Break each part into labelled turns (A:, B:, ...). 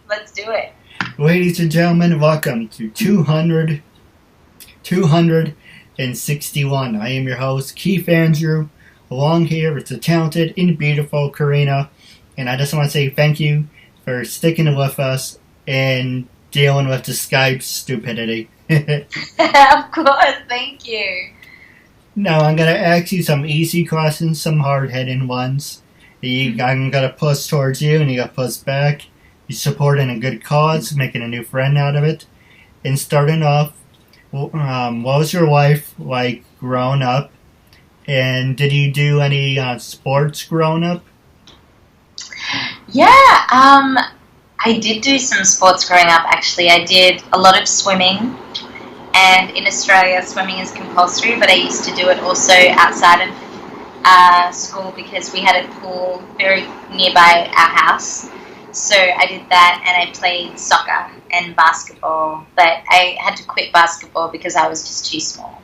A: Let's do it.
B: Ladies and gentlemen, welcome to 261. I am your host, Keith Andrew. Along here with the talented and beautiful Karina. And I just want to say thank you for sticking with us and dealing with the Skype stupidity.
A: Of course, thank you.
B: Now, I'm going to ask you some easy questions, some hard-hitting ones. I'm going to push towards you, and you got to push back. You're supporting a good cause, making a new friend out of it. And starting off, what was your life like growing up? And did you do any sports growing up?
A: Yeah, I did do some sports growing up, actually. I did a lot of swimming. And in Australia, swimming is compulsory, but I used to do it also outside of school because we had a pool very nearby our house. So I did that, and I played soccer and basketball, but I had to quit basketball because I was just too small.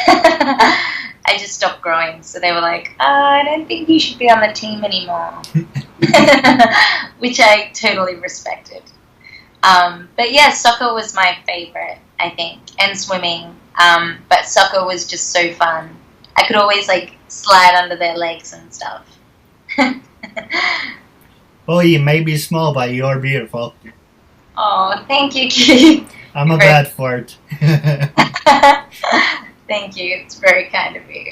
A: I just stopped growing, so they were like, I don't think you should be on the team anymore, which I totally respected. But yeah, soccer was my favorite, I think, and swimming. But soccer was just so fun. I could always slide under their legs and stuff.
B: Well, you may be small, but you're beautiful.
A: Oh, thank you, Keith.
B: I'm a bad flirt.
A: Thank you. It's very kind of you.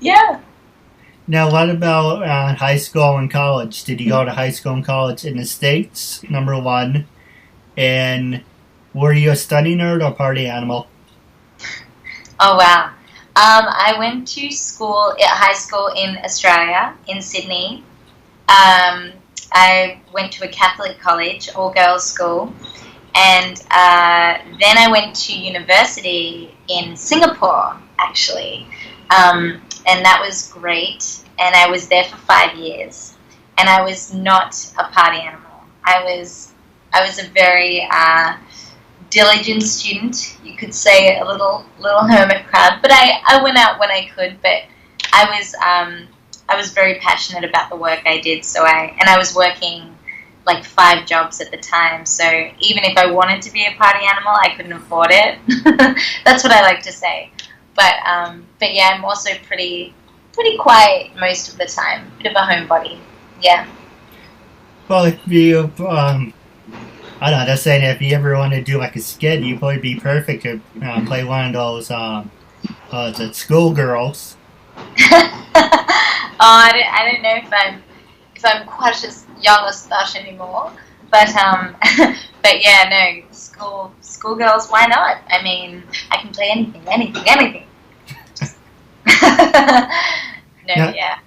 A: Yeah.
B: Now, what about high school and college? Did you go to high school and college in the States, number one? And were you a study nerd or party animal?
A: Oh, wow. I went to high school in Australia, in Sydney. I went to a Catholic college, all-girls school. And then I went to university in Singapore, actually. And that was great. And I was there for 5 years. And I was not a party animal. I was a very diligent student. You could say a little hermit crab. But I went out when I could. But I was very passionate about the work I did. And I was working 5 jobs at the time, so even if I wanted to be a party animal, I couldn't afford it. That's what I like to say. But yeah, I'm also pretty quiet most of the time. Bit of a homebody. Yeah.
B: Well, if you, I don't know, just saying, if you ever want to do a skit, you'd probably be perfect to play one of those, the schoolgirls.
A: I don't know if I'm quite as young as that anymore, but yeah, no, schoolgirls, why not? I mean, I can play anything. Yeah.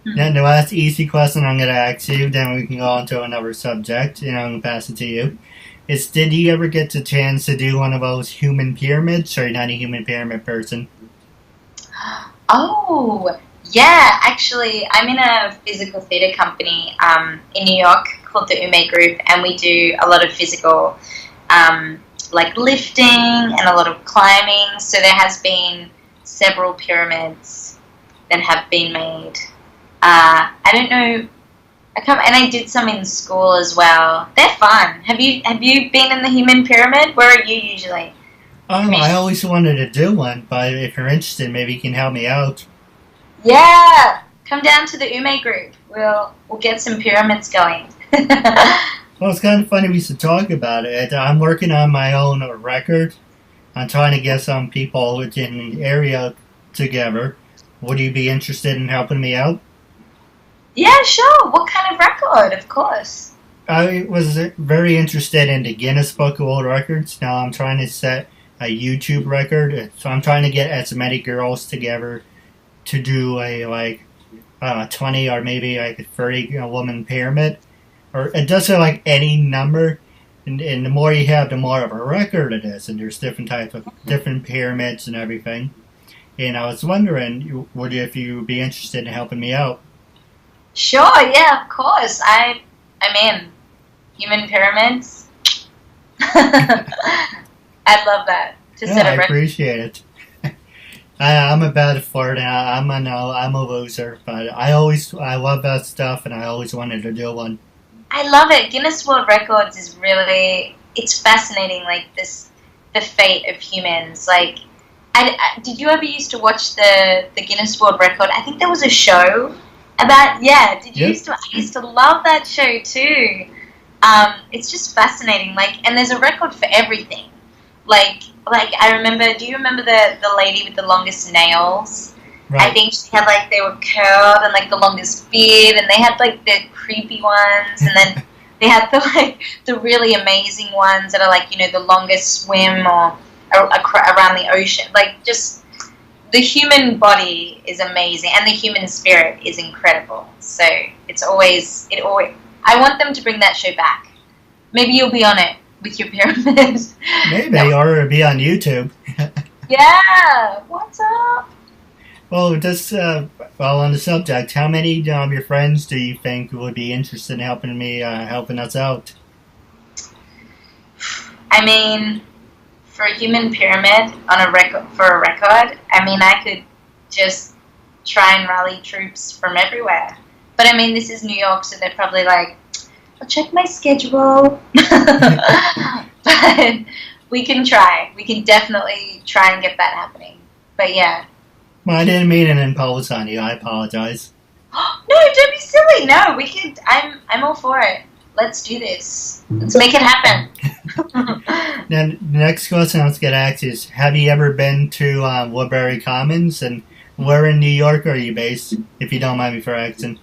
B: Now, the last easy question I'm going to ask you, then we can go on to another subject, and I'm going to pass it to you, is did you ever get the chance to do one of those human pyramids, or you're not a human pyramid person?
A: Oh, yeah, actually, I'm in a physical theatre company in New York called the Ume Group, and we do a lot of physical, lifting and a lot of climbing. So there has been several pyramids that have been made. I don't know, and I did some in school as well. They're fun. Have you been in the human pyramid? Where are you usually?
B: I always wanted to do one, but if you're interested, maybe you can help me out.
A: Yeah, come down to the Ume Group. We'll get some pyramids going.
B: Well, it's kind of funny we should talk about it. I'm working on my own record. I'm trying to get some people within the area together. Would you be interested in helping me out?
A: Yeah, sure. What kind of record? Of course.
B: I was very interested in the Guinness Book of World Records. Now I'm trying to set a YouTube record. So I'm trying to get as many girls together to do a 20 or maybe a 30 woman pyramid, or it doesn't any number, and the more you have, the more of a record it is. And there's different types of different pyramids and everything. And I was wondering, if you would be interested in helping me out.
A: Sure, yeah, of course. I'm in. Human pyramids. I'd love that.
B: I appreciate it. I'm a bad flirt, and I'm a loser, but I love that stuff, and I always wanted to do one.
A: I love it. Guinness World Records is really, it's fascinating, like the fate of humans. Like, did you ever used to watch the Guinness World Record? I think there was a show about, yeah, did you
B: Yep.
A: used to, I used to love that show too. It's just fascinating, like, and there's a record for everything. Like I remember, do you remember the lady with the longest nails? I
B: Right.
A: think she had like, they were curled and like the longest beard, and they had like the creepy ones, and then they had the like the really amazing ones that are like, you know, the longest swim or around the ocean. Like, just the human body is amazing, and the human spirit is incredible. So it always. I want them to bring that show back. Maybe you'll be on it with your pyramid.
B: Maybe,
A: No.
B: or it'll be on YouTube.
A: Yeah. What's up?
B: Well, just well, on the subject, how many of your friends do you think would be interested in helping us out?
A: I mean, for a human pyramid on a record, I mean, I could just try and rally troops from everywhere. But I mean, this is New York, so they're probably like, I'll check my schedule. But we can try. We can definitely try and get that happening. But yeah.
B: Well, I didn't mean to impose on you. I apologize.
A: No, don't be silly. No, we could. I'm all for it. Let's do this. Let's make it happen.
B: Then the next question I was going to ask is, have you ever been to Woodbury Commons, and where in New York are you based, if you don't mind me for asking?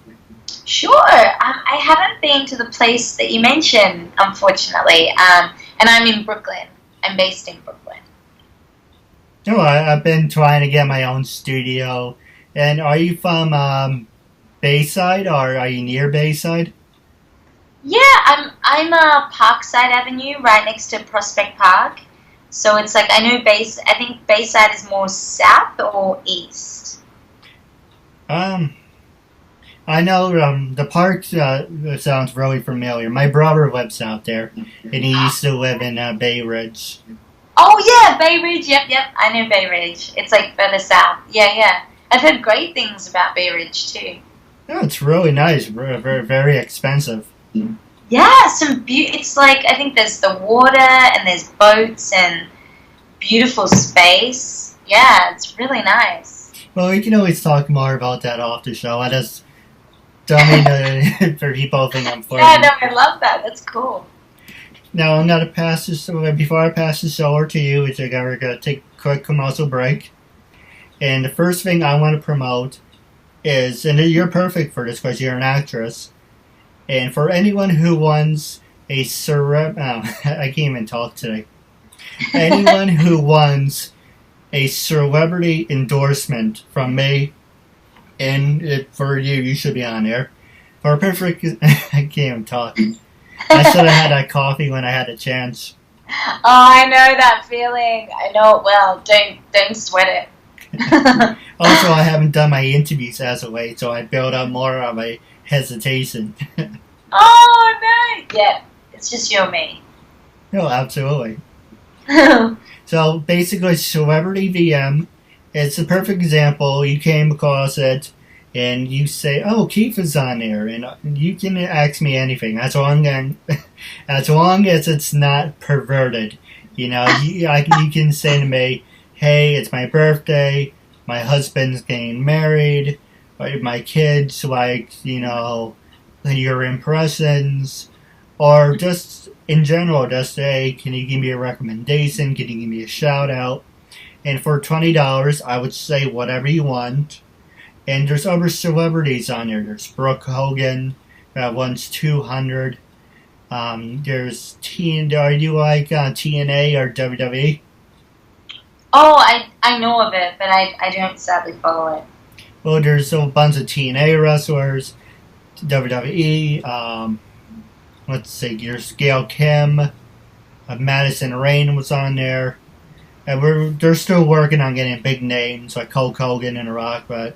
A: Sure. I haven't been to the place that you mentioned, unfortunately. And I'm in Brooklyn. I'm based in Brooklyn.
B: No, I've been trying to get my own studio. And are you from Bayside, or are you near Bayside?
A: Yeah, I'm Parkside Avenue, right next to Prospect Park. So it's like, I think Bayside is more south or east.
B: I know the park sounds really familiar. My brother lives out there, and he used to live in Bay Ridge.
A: Oh yeah, Bay Ridge. Yep. I know Bay Ridge. It's like further south. Yeah. I've heard great things about Bay Ridge too.
B: Oh, it's really nice. Very, very expensive.
A: Yeah, it's like, I think there's the water and there's boats and beautiful space. Yeah, it's really nice.
B: Well, we can always talk more about that off the show. I just don't mean to, for people to think I'm flirting.
A: Yeah, no, I love that. That's cool.
B: Now, I'm going to pass this, before I pass this over to you, we're going to take a quick commercial break. And the first thing I want to promote is, and you're perfect for this because you're an actress, and for anyone who wants a I can't even talk today. Anyone who wants a celebrity endorsement from me, and for you should be on there. For a perfect, I can't even talk. I should have had that coffee when I had a chance.
A: Oh, I know that feeling. I know it well. Don't sweat it.
B: Also, I haven't done my interviews as of late, so I build up more of a hesitation.
A: Oh, no. Yeah, it's just you and me.
B: No, absolutely. So, basically, Celebrity VM, it's a perfect example. You came across it, and you say, oh, Keith is on there, and you can ask me anything, as long as it's not perverted. You know, you can say to me, hey, it's my birthday, my husband's getting married, or my kids like, you know, your impressions, or just in general, just say, can you give me a recommendation, can you give me a shout out? And for $20, I would say whatever you want. And there's other celebrities on there. There's Brooke Hogan, that one's $200. There's are you like TNA or WWE?
A: Oh, I know of it, but I don't sadly follow it.
B: Well, there's a bunch of TNA wrestlers, WWE. Let's see, there's Gail Kim, Madison Rain was on there, and they're still working on getting big names like Hulk Hogan and The Rock, but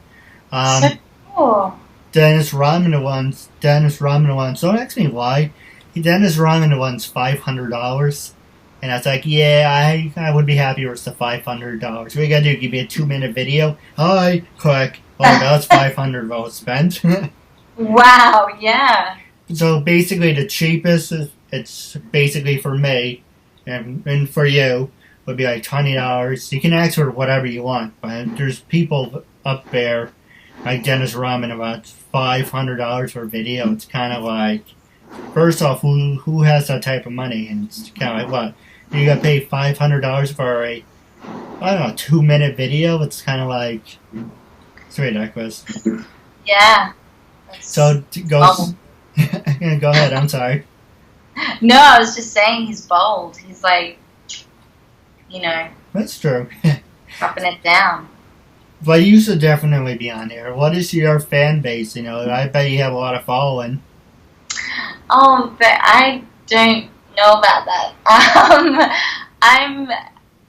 A: So cool.
B: Dennis Rodman one's. Don't ask me why. Dennis Rodman one's $500. And I was like, yeah, I would be happy with the $500. What you gotta do, give me a 2-minute video? Hi, click. Oh, that's 500 well spent.
A: Wow, yeah.
B: So basically, the cheapest it's basically for me, and for you would be like $20. You can ask for whatever you want, but there's people up there like Dennis Rodman about $500 for video. It's kind of like, first off, who has that type of money? And it's kind of like, what, you got to pay $500 for a, I don't know, 2-minute video? It's kind of like, it's ridiculous.
A: Yeah.
B: So go. Go ahead. I'm sorry.
A: No, I was just saying he's bold. He's like,
B: That's true.
A: dropping it down.
B: But you should definitely be on there. What is your fan base? I bet you have a lot of following.
A: Oh, but I don't know about that.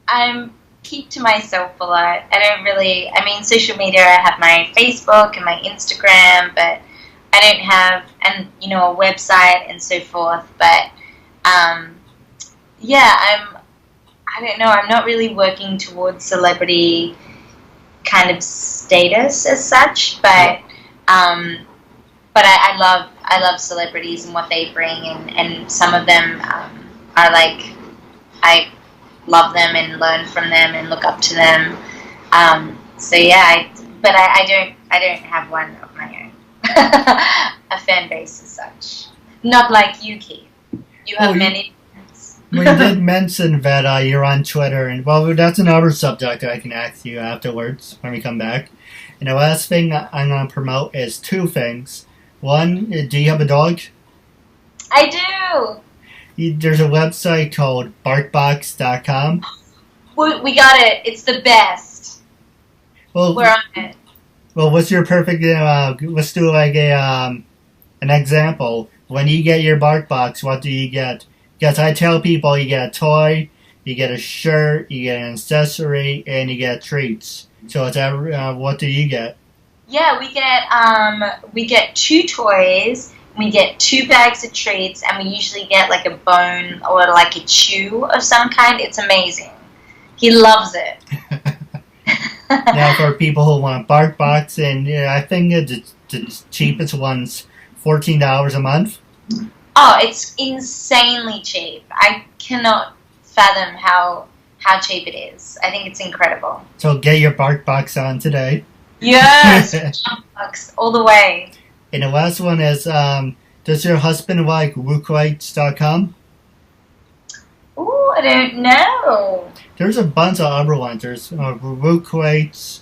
A: I'm keep to myself a lot. I don't really. I mean, social media. I have my Facebook and my Instagram, but I don't have a website and so forth. But yeah, I don't know. I'm not really working towards celebrity kind of status as such, but I love celebrities and what they bring, and some of them are like, I love them and learn from them and look up to them. So yeah, but I don't have one of my own, a fan base as such. Not like you, Keith. You have many.
B: We did mention that you're on Twitter, and well, that's another subject I can ask you afterwards when we come back. And the last thing I'm going to promote is 2 things. One, do you have a dog?
A: I do.
B: There's a website called barkbox.com.
A: We got it. It's the best.
B: Well,
A: we're on it.
B: Well, what's your perfect? Let's do like an example. When you get your BarkBox, what do you get? Because I tell people you get a toy, you get a shirt, you get an accessory, and you get treats. So it's what do you get?
A: Yeah, we get 2 toys, we get 2 bags of treats, and we usually get like a bone or like a chew of some kind. It's amazing. He loves it.
B: Now, for people who want BarkBox, and I think the cheapest one's $14 a month.
A: Oh, it's insanely cheap. I cannot fathom how cheap it is. I think it's incredible.
B: So get your BarkBox on today.
A: Yes, BarkBox all the way.
B: And the last one is, does your husband like WooQuates.com?
A: Ooh, I don't know.
B: There's a bunch of other ones. There's WooQuates.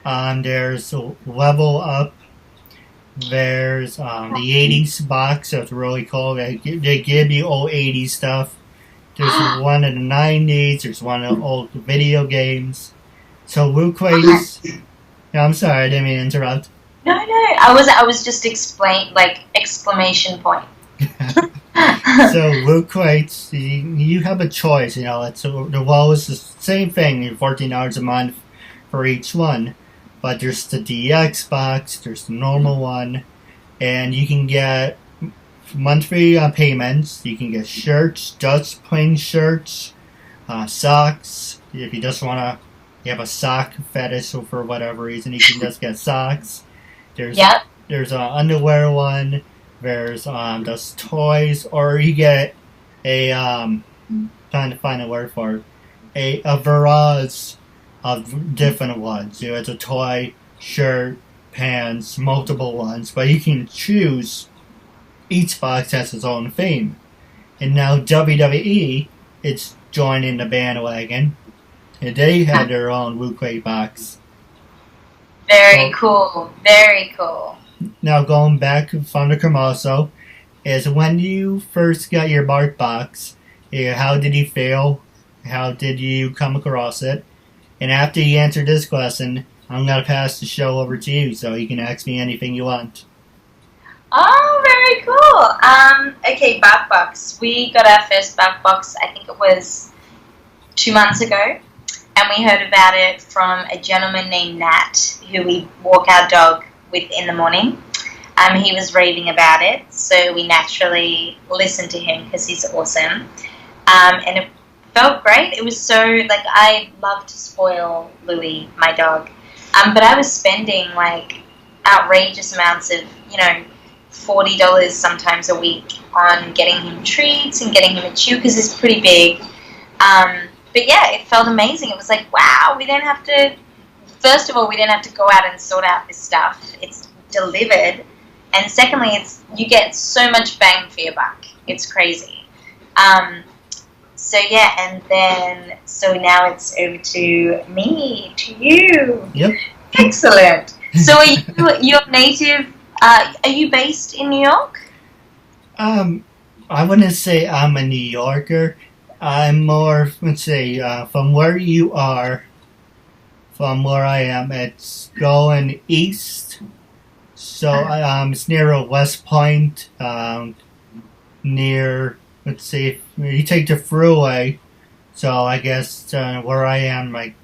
B: There's Level Up. There's the 80s box. That's really cool. They give you old 80s stuff. There's one in the 90s. There's one of the old video games. So WooQuates. I'm sorry, I didn't mean to interrupt.
A: No. I was just exclamation point.
B: So WooQuates, you have a choice. It's the same thing, $14 a month for each one. But there's the DX box, there's the normal one, and you can get monthly payments. You can get shirts, just plain shirts, socks. If you just you have a sock fetish for whatever reason, you can just get socks. There's an underwear one. There's just toys, or you get a trying to find a word for it, a barrage of different ones. It's a toy, shirt, pants, multiple ones, but you can choose. Each box has its own theme. And now WWE, it's joining the bandwagon, and they had their own WooQuate box.
A: Very cool. Very cool.
B: Now going back from the commercial, is when you first got your BarkBox, how did you feel? How did you come across it? And after you answer this question, I'm going to pass the show over to you, so you can ask me anything you want.
A: Oh, very cool. Okay, BarkBox. We got our first BarkBox, I think it was 2 months ago, and we heard about it from a gentleman named Nat, who we walk our dog with in the morning. He was raving about it, so we naturally listened to him because he's awesome. And it felt great. It was so, I love to spoil Louie, my dog. But I was spending, outrageous amounts of, $40 sometimes a week on getting him treats and getting him a chew because he's pretty big. But yeah, it felt amazing. It was like, wow, we didn't have to, first of all, we didn't have to go out and sort out this stuff. It's delivered. And secondly, you get so much bang for your buck. It's crazy. So yeah, and then, so now it's over to me, to you.
B: Yep.
A: Excellent. So are you're native, are you based in New York?
B: I wouldn't say I'm a New Yorker. I'm more, let's say, from where you are, from where I am, it's going east. So it's near West Point, near, let's see, you take the freeway. So I guess where I am, like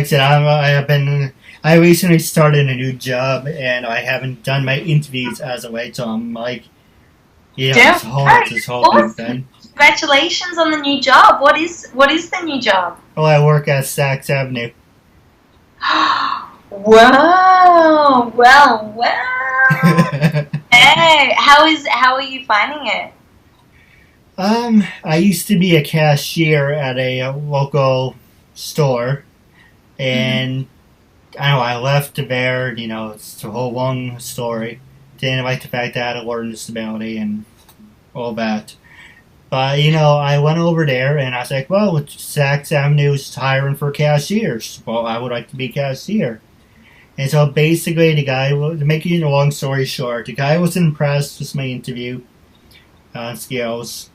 B: said, I recently started a new job and I haven't done my interviews as of late. So I'm like, this whole thing.
A: Congratulations on the new job. What is the new job?
B: Oh, I work at Saks Avenue.
A: Whoa! Well. Hey, how are you finding it?
B: I used to be a cashier at a local store, and I don't know, I left there. It's a whole long story. Didn't like the fact that I had a learning disability and all that. But, I went over there and I was like, well, Saks Avenue is hiring for cashiers. Well, I would like to be cashier. And so basically the guy, to make it a long story short, the guy was impressed with my interview skills.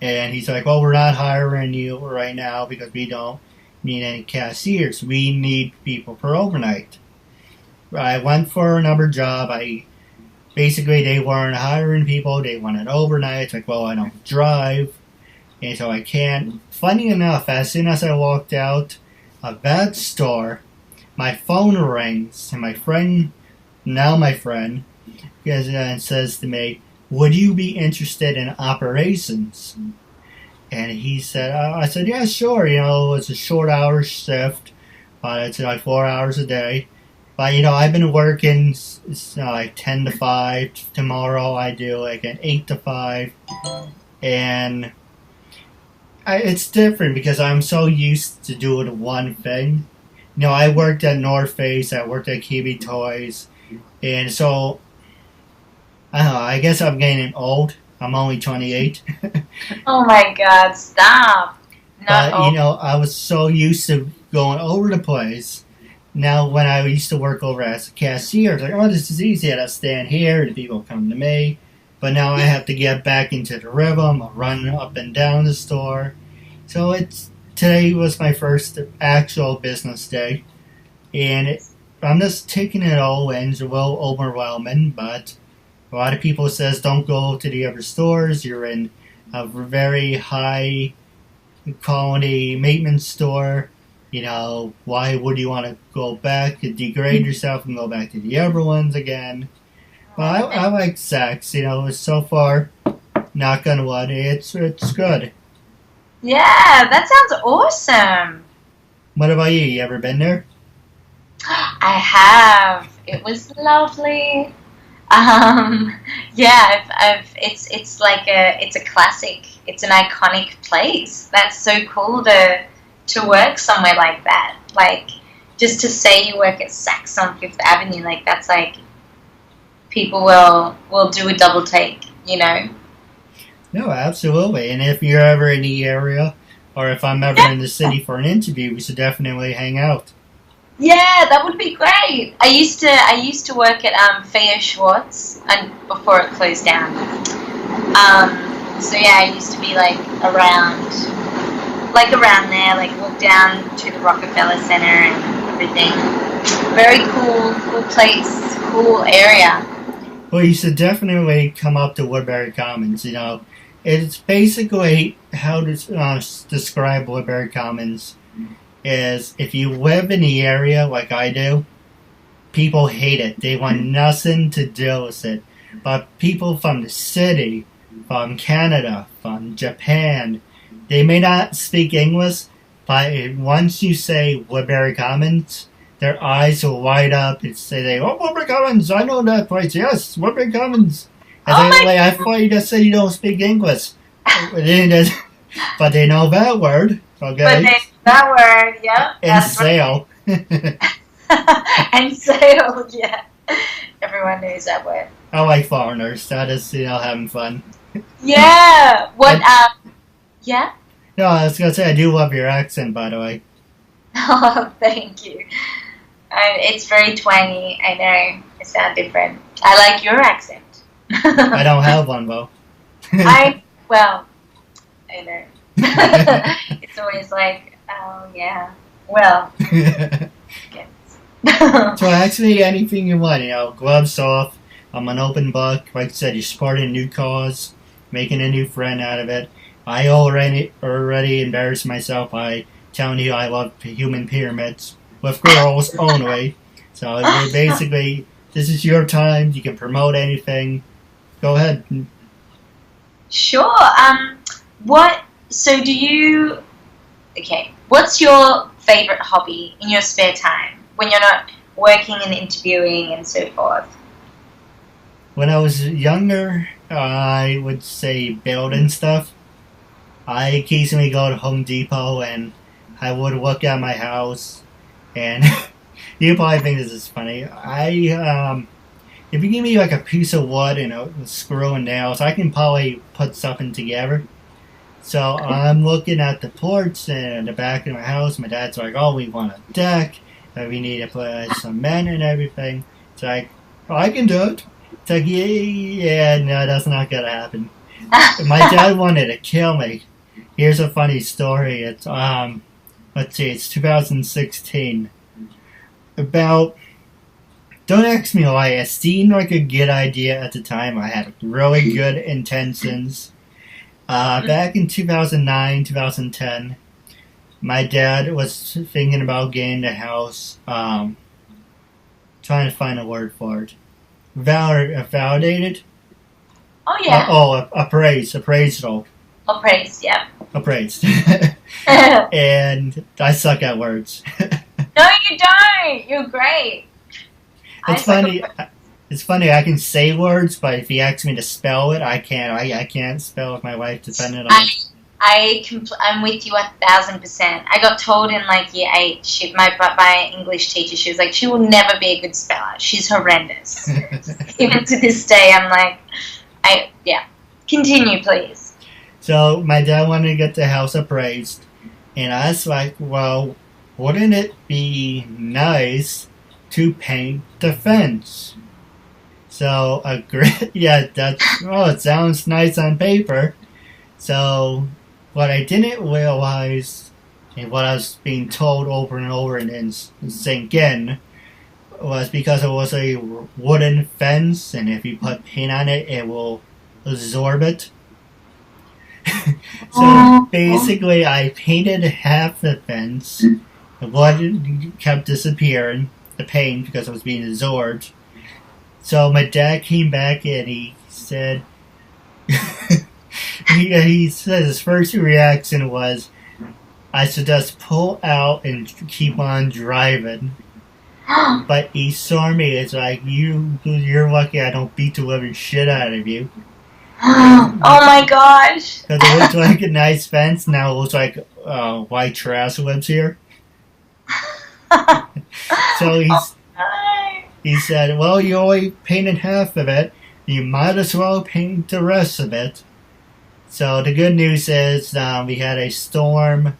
B: And he's like, well, we're not hiring you right now because we don't need any cashiers. We need people for overnight. I went for another job. Basically, they weren't hiring people. They wanted overnight. It's like, well, I don't drive, and so I can't. Funny enough, as soon as I walked out of that store, my phone rings, and my friend says to me, would you be interested in operations? And he said, I said, yeah, sure. It's a short hour shift, but it's like 4 hours a day. But, I've been working like 10 to 5. Tomorrow I do like an 8 to 5. And it's different because I'm so used to doing one thing. I worked at North Face, I worked at Kiwi Toys. And so, I don't know, I guess I'm getting old. I'm only 28.
A: Oh my God, stop.
B: But, I was so used to going over the place. Now, when I used to work over as a cashier, I was like, oh, this is easy. I just stand here, the people come to me. But now I have to get back into the rhythm, run up and down the store. So today was my first actual business day. And I'm just taking it all in. It's a little overwhelming, but a lot of people says don't go to the other stores. You're in a very high quality maintenance store. Why would you want to go back and degrade yourself and go back to the other ones again? Well, I like Saks. It's so far, knock on wood, it's good.
A: Yeah, that sounds awesome.
B: What about you? You ever been there?
A: I have. It was lovely. Yeah, it's like it's a classic. It's an iconic place. That's so cool to work somewhere like that. Like, just to say you work at Saks on Fifth Avenue, like, that's like, people will do a double take,
B: No, absolutely. And if you're ever in the area, or if I'm ever in the city for an interview, we should definitely hang out.
A: Yeah, that would be great. I used to work at Faya Schwartz and before it closed down. So yeah, I used to be like around there, like walk down to the Rockefeller Center and everything. Very cool place, cool area.
B: Well, you should definitely come up to Woodbury Commons. It's basically how to describe Woodbury Commons is if you live in the area like I do, people hate it. They want nothing to do with it. But people from the city, from Canada, from Japan, they may not speak English, but once you say Woodbury Commons, their eyes will light up and say, "Oh, Wilbur Cummins, I know that place. Yes, Wilbur Cummins." And I thought you just said you don't speak English, but they know that word. Okay.
A: But they know that word, yeah.
B: And sail.
A: And sail, yeah. Everyone knows that word.
B: I like foreigners. That is, having fun.
A: Yeah. What? Yeah.
B: No, I was gonna say I do love your accent, by the way.
A: Oh, thank you. It's very twangy. I know. I sound different. I like your accent.
B: I don't have one, though.
A: I know. It's always like, oh, yeah. Well.
B: So ask me anything you want. Gloves off. I'm an open book. Like I said, you're supporting a new cause, making a new friend out of it. I already embarrassed myself by telling you I love human pyramids with girls only. So basically, this is your time. You can promote anything. Go ahead.
A: Sure. What's your favorite hobby in your spare time when you're not working and interviewing and so forth?
B: When I was younger, I would say building stuff. I occasionally go to Home Depot and I would look at my house, and you probably think this is funny. If you give me like a piece of wood and a screw and nails, I can probably put something together. So I'm looking at the porch and the back of my house. My dad's like, "Oh, we want a deck. We need to put cement and everything." It's like, "Oh, I can do it." It's like, yeah, no, that's not gonna happen. My dad wanted to kill me. Here's a funny story. It's it's 2016. Don't ask me why. It seemed like a good idea at the time. I had really good intentions. Back in 2009, 2010, my dad was thinking about getting the house, trying to find a word for it. Validated?
A: Oh, yeah.
B: Appraised, yeah. Appraised. And I suck at words.
A: No, you don't. You're great.
B: It's funny. It's funny. I can say words, but if you ask me to spell it, I can't. I can't spell if my wife depended on it.
A: I'm with you 1,000%. I got told in like year 8, my English teacher, she was like, she will never be a good speller. She's horrendous. Even to this day, I'm like, continue, please.
B: So my dad wanted to get the house appraised, and I was like, well, wouldn't it be nice to paint the fence? So it sounds nice on paper. So what I didn't realize, and what I was being told over and over and then sink in, was because it was a wooden fence, and if you put paint on it, it will absorb it. So basically, I painted half the fence. The wood kept disappearing, the paint, because it was being absorbed. So my dad came back and he said, he said his first reaction was, I should just pull out and keep on driving. But he saw me. It's like, you're lucky I don't beat the living shit out of you.
A: Oh my gosh.
B: Because it looks like a nice fence. Now it looks like white trash lives here. So he said, well, you only painted half of it. You might as well paint the rest of it. So the good news is we had a storm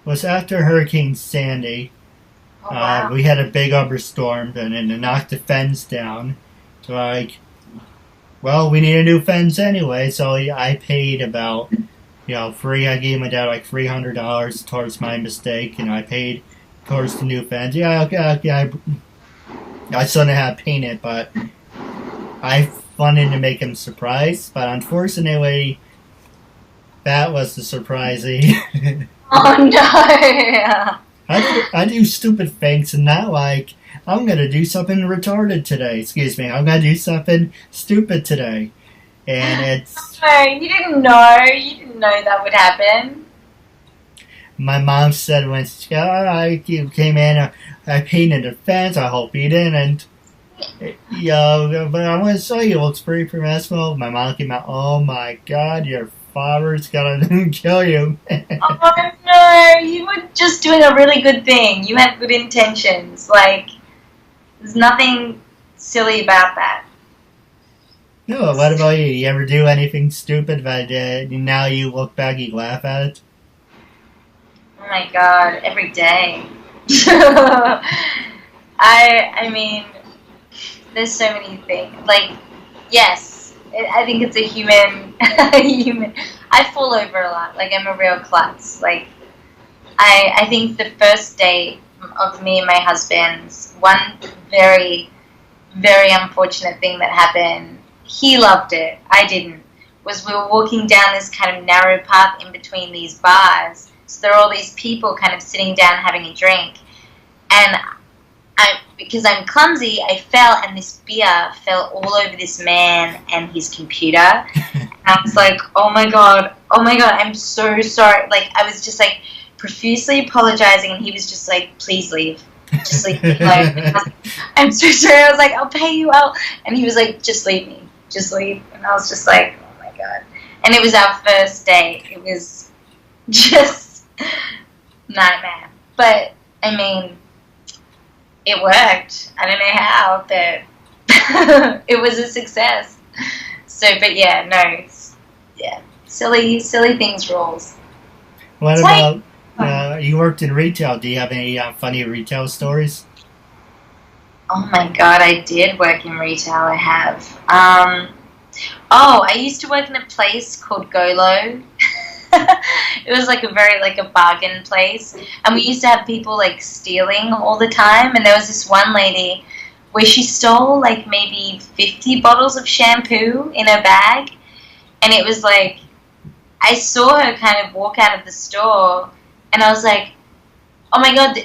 B: was after Hurricane Sandy.
A: Oh, wow.
B: We had a big upper storm and it knocked the fence down. So well, we need a new fence anyway. So I paid about, I gave my dad like $300 towards my mistake, and I paid towards the new fence. I shouldn't have painted, but I wanted to make him surprised. But unfortunately, that was the surprising.
A: Oh no!
B: I do stupid things, and not like, I'm going to do something retarded today. Excuse me. I'm going to do something stupid today. And it's...
A: No, you didn't know. You didn't know that would happen.
B: My mom said when I came in, I painted the fence. I hope you didn't. But I want to show you, it's pretty permissible. My mom came out, oh my god, your father's gonna kill you.
A: Oh no, you were just doing a really good thing. You had good intentions. Like, there's nothing silly about that.
B: No, what about you? You ever do anything stupid, but now you look back, you laugh at it?
A: Oh my god, every day. I mean, there's so many things. Like, yes, I think it's a human. I fall over a lot. Like, I'm a real klutz. Like, I think the first date of me and my husband's one very, very unfortunate thing that happened. He loved it. I didn't. Was we were walking down this kind of narrow path in between these bars. So there are all these people kind of sitting down having a drink, and because I'm clumsy, I fell, and this beer fell all over this man and his computer. And I was like, oh my god, I'm so sorry. Like, I was just like profusely apologizing, and he was just like, please leave. Just leave me alone. I'm so sorry. I was like, I'll pay you out. And he was like, just leave me. Just leave. And I was just like, oh my god. And it was our first date. It was just nightmare. But, I mean, it worked. I don't know how, but it was a success. So, but yeah, no, silly things rules.
B: What about, you worked in retail. Do you have any funny retail stories?
A: Oh my god, I did work in retail. I have. I used to work in a place called Golo. It was like a bargain place, and we used to have people like stealing all the time. And there was this one lady where she stole like maybe 50 bottles of shampoo in her bag, and it was like I saw her kind of walk out of the store, and I was like, oh my god,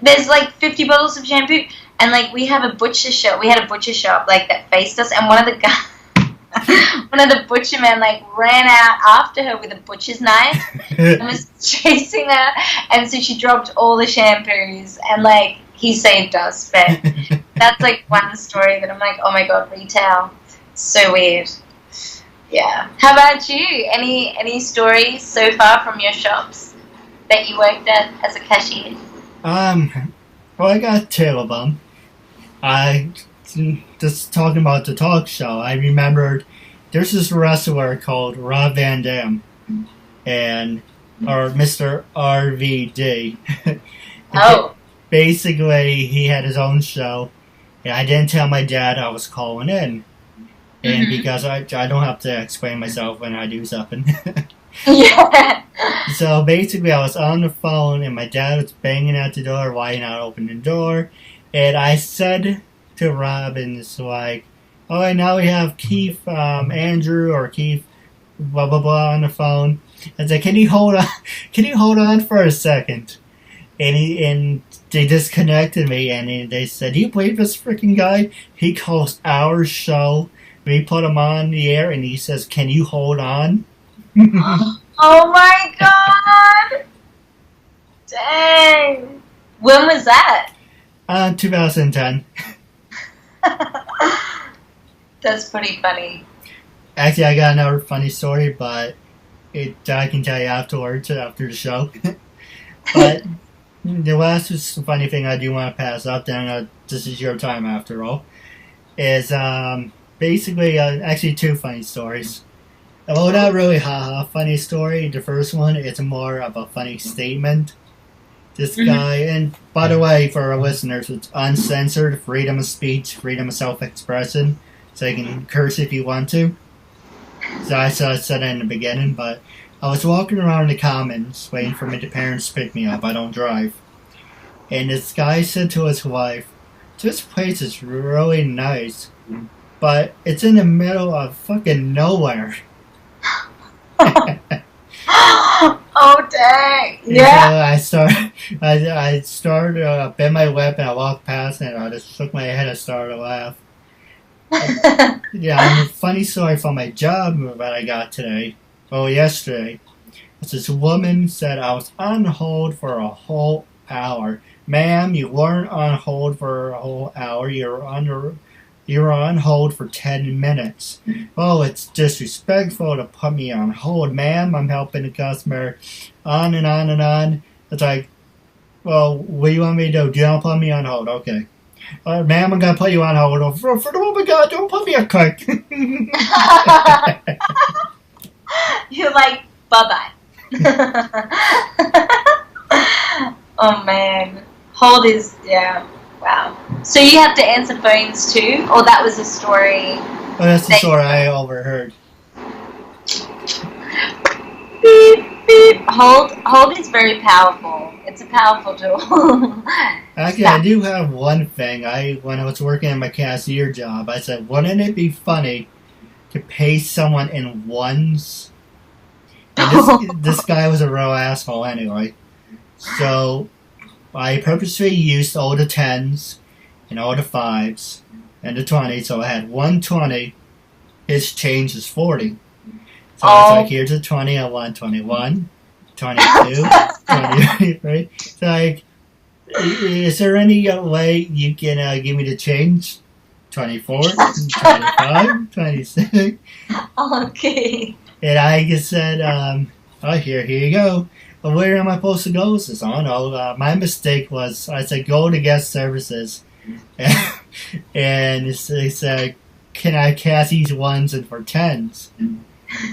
A: there's like 50 bottles of shampoo. And like we had a butcher shop like that faced us, and one of the butcher men like ran out after her with a butcher's knife and was chasing her, and so she dropped all the shampoos, and like he saved us. But that's like one story that I'm like, oh my god, retail, so weird. Yeah. How about you? Any stories so far from your shops that you worked at as a cashier?
B: Well, I got two of them. Just talking about the talk show, I remembered there's this wrestler called Rob Van Dam, or Mr. RVD.
A: Oh.
B: Basically, he had his own show, and I didn't tell my dad I was calling in. And because I don't have to explain myself when I do something.
A: Yeah.
B: So basically, I was on the phone, and my dad was banging at the door. Why you not open the door? And I said to Robin, it's like, oh, now we have Keith, Andrew, or Keith, blah blah blah, on the phone. I said, can you hold on? Can you hold on for a second? And they disconnected me, and they said, do you believe this freaking guy? He calls our show. We put him on the air, and he says, can you hold on?
A: Oh my god! Dang! When was that?
B: 2010.
A: That's pretty funny.
B: Actually, I got another funny story, but I can tell you afterwards, after the show. But the last funny thing I do want to pass up, then this is your time after all, is basically actually two funny stories. Well, not really funny story. The first one is more of a funny statement. This guy, and by the way, for our listeners, it's uncensored, freedom of speech, freedom of self-expression, so you can curse if you want to. So I said it in the beginning, but I was walking around the Commons waiting for my parents to pick me up. I don't drive. And this guy said to his wife, this place is really nice, but it's in the middle of fucking nowhere.
A: Oh dang! Yeah.
B: So I started bent my lip, and I walked past, and I just shook my head and started to laugh. Yeah, and a funny story from my job that I got today. Well, yesterday. This woman said I was on hold for a whole hour. Ma'am, you weren't on hold for a whole hour. You were on hold for 10 minutes. Oh, it's disrespectful to put me on hold, ma'am. I'm helping the customer. On and on and on. It's like, well, what do you want me to do? Do you want to put me on hold? Okay. Ma'am, I'm going to put you on hold. For the love of God, don't put me on cut.
A: You're like, bye-bye. Oh, man. Hold is, yeah. Wow. So you have to answer phones too? Or that was a story?
B: Oh, that's the story I overheard.
A: Beep, beep. Hold is very powerful. It's a powerful tool.
B: Actually, I do have one thing. When I was working at my cashier job, I said, wouldn't it be funny to pay someone in ones? And this guy was a real asshole anyway. So I purposely used all the 10s and all the 5s and the 20s. So I had 120. His change is 40. So it's like, here's a 20. I want 21, 22, 23. It's like, is there any way you can give me the change? 24, 25, 26.
A: Okay.
B: And I just said, here you go. But where am I supposed to go? Says, oh no, my mistake was, I said, go to guest services. And they said, can I cast these ones in for 10s?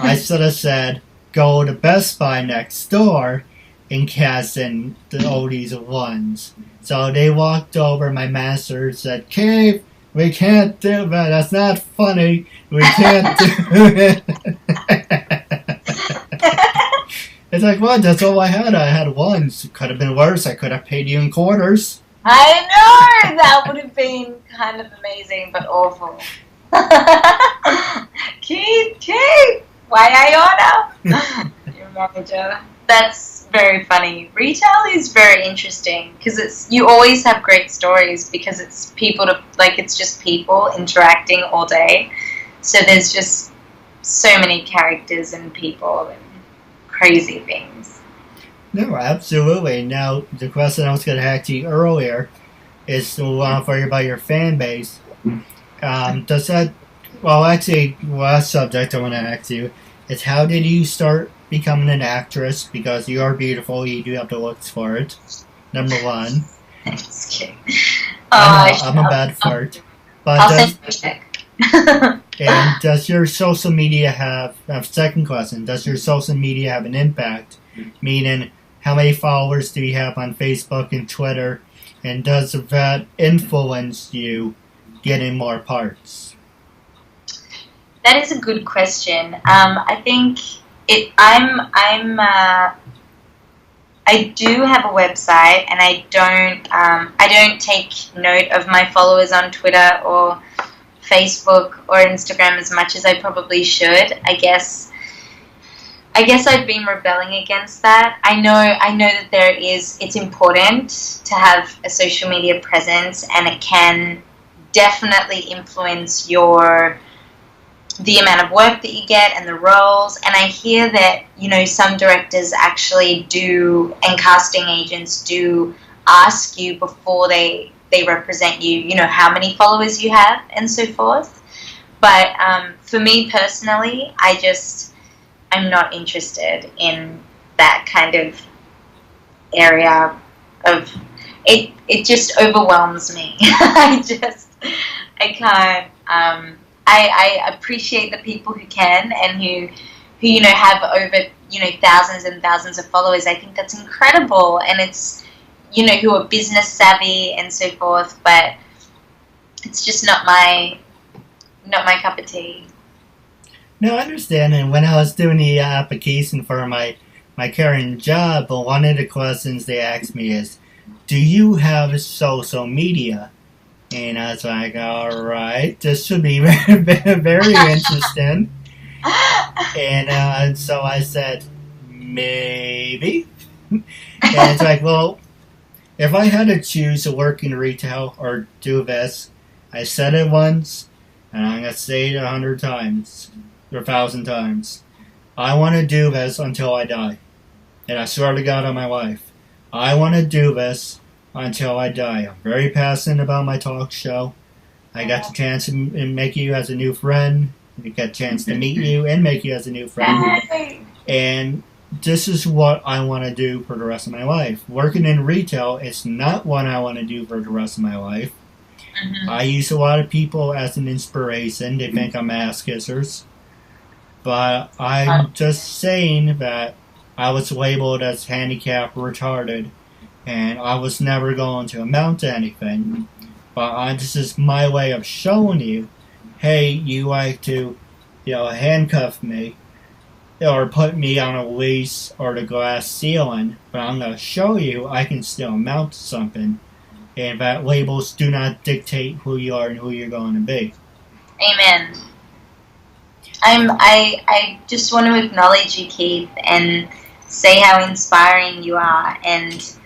B: I should have said, go to Best Buy next door and cast in all these ones. So they walked over, my master said, Keith, we can't do that. That's not funny. We can't do it. It's like, what? That's all I had. I had ones. Could have been worse. I could have paid you in quarters.
A: I know! That would have been kind of amazing, but awful. Keith, why I order? Your manager. That's very funny. Retail is very interesting because you always have great stories because it's it's just people interacting all day. So there's just so many characters and people and crazy things.
B: No, absolutely. Now, the question I was going to ask you earlier is for you about your fan base. Does that... Well, actually, last subject I want to ask you is how did you start becoming an actress? Because you are beautiful, you do have the looks for it. Number one.
A: Thanks, Kate.
B: I'm a bad fart. But
A: I'll send you a check.
B: And does your social media have... second question, does your social media have an impact? Meaning, how many followers do you have on Facebook and Twitter? And does that influence you getting more parts?
A: That is a good question. I think I do have a website, and I don't take note of my followers on Twitter or Facebook or Instagram as much as I probably should. I guess I've been rebelling against that. I know that it's important to have a social media presence, and it can definitely influence the amount of work that you get and the roles. And I hear that, some directors actually do, and casting agents do ask you before they represent you, how many followers you have and so forth. But for me personally, I'm not interested in that kind of area of it. It just overwhelms me. I can't. I appreciate the people who can and who have over thousands and thousands of followers. I think that's incredible, and it's who are business savvy and so forth. But it's just not my cup of tea.
B: No, I understand. And when I was doing the application for my current job, one of the questions they asked me is, do you have social media? And I was like, all right, this should be very, very interesting. And so I said, maybe. And it's like, well, if I had to choose to work in retail or do this, I said it once, and I'm going to say it 100 times. 1,000 times. I want to do this until I die. and I swear to God on my life, I want to do this until I die. I'm very passionate about my talk show. I got the chance to make you as a new friend. I got a chance to meet you and make you as a new friend. And this is what I want to do for the rest of my life. Working in retail is not what I want to do for the rest of my life.
A: Mm-hmm.
B: I use a lot of people as an inspiration. They think I'm ass kissers. But I'm just saying that I was labeled as handicapped or retarded, and I was never going to amount to anything. But this is my way of showing you, hey, you like to, handcuff me, or put me on a leash or the glass ceiling, but I'm going to show you I can still amount to something, and that labels do not dictate who you are and who you're going to be.
A: Amen. I just want to acknowledge you, Keith, and say how inspiring you are, and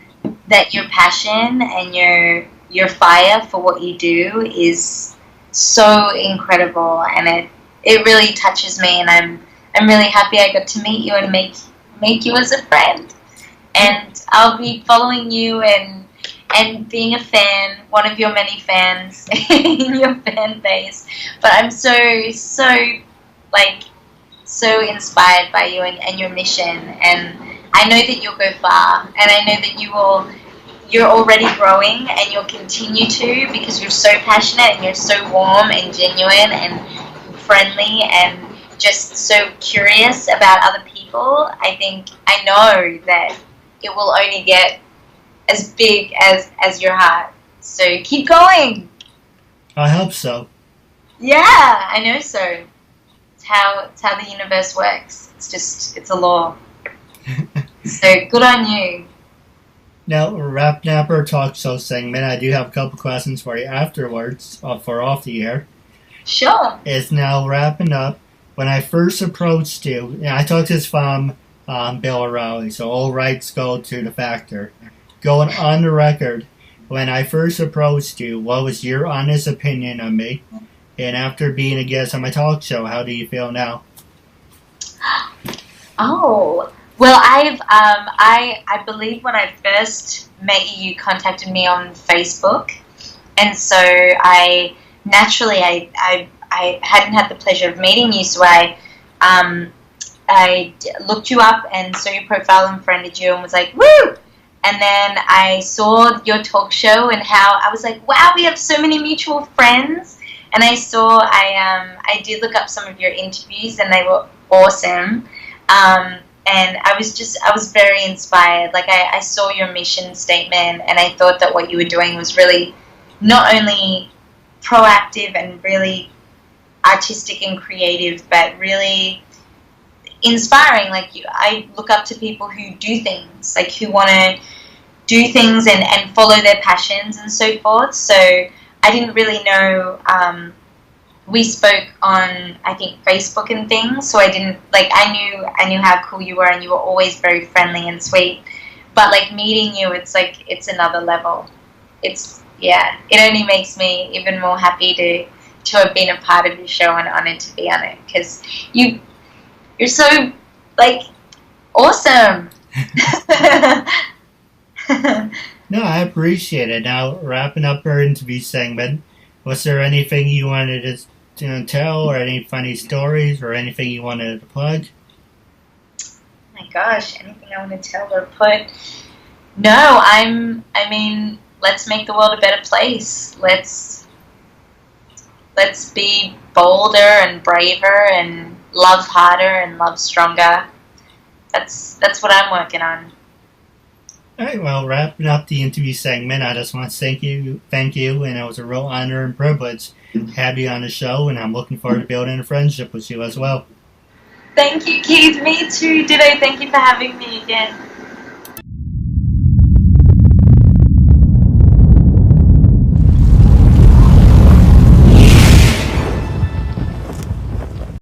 A: that your passion and your fire for what you do is so incredible, and it really touches me, and I'm really happy I got to meet you and make you as a friend. And I'll be following you and being a fan, one of your many fans in your fan base. But I'm so inspired by you and your mission, and I know that you'll go far, and I know that you're already growing, and you'll continue to, because you're so passionate and you're so warm and genuine and friendly and just so curious about other people. I know that it will only get as big as your heart. So keep going.
B: I hope so.
A: Yeah, I know so. It's how the universe works. It's a law. So good on you.
B: Now, wrapping up our talk show segment, I do have a couple questions for you afterwards, for off the air.
A: Sure.
B: It's now wrapping up. When I first approached you, I talked to this from Bill O'Reilly, so all rights go to the factor. Going on the record, when I first approached you, what was your honest opinion of me? And after being a guest on my talk show, how do you feel now?
A: Oh, well, I believe when I first met you, you contacted me on Facebook, and so I hadn't had the pleasure of meeting you, so I looked you up and saw your profile and friended you and was like, woo! And then I saw your talk show and how I was like, wow, we have so many mutual friends. And I did look up some of your interviews, and they were awesome. And I was very inspired. Like, I saw your mission statement, and I thought that what you were doing was really not only proactive and really artistic and creative, but really inspiring. Like, I look up to people who do things, like who want to do things and follow their passions and so forth. So I didn't really know, we spoke on, I think, Facebook and things, so I knew how cool you were, and you were always very friendly and sweet. But like meeting you, it's like, it's another level. It only makes me even more happy to have been a part of your show and honored to be on it, because you're so, like, awesome.
B: No, I appreciate it. Now, wrapping up our interview segment, was there anything you wanted to tell, or any funny stories, or anything you wanted to plug?
A: Oh my gosh, anything I want to tell or put? No, let's make the world a better place. Let's be bolder and braver and love harder and love stronger. That's what I'm working on.
B: All right, well, wrapping up the interview segment, I just want to thank you, and it was a real honor and privilege to have you on the show, and I'm looking forward to building a friendship with you as well.
A: Thank you, Keith. Me too. Ditto. Thank you for having me again.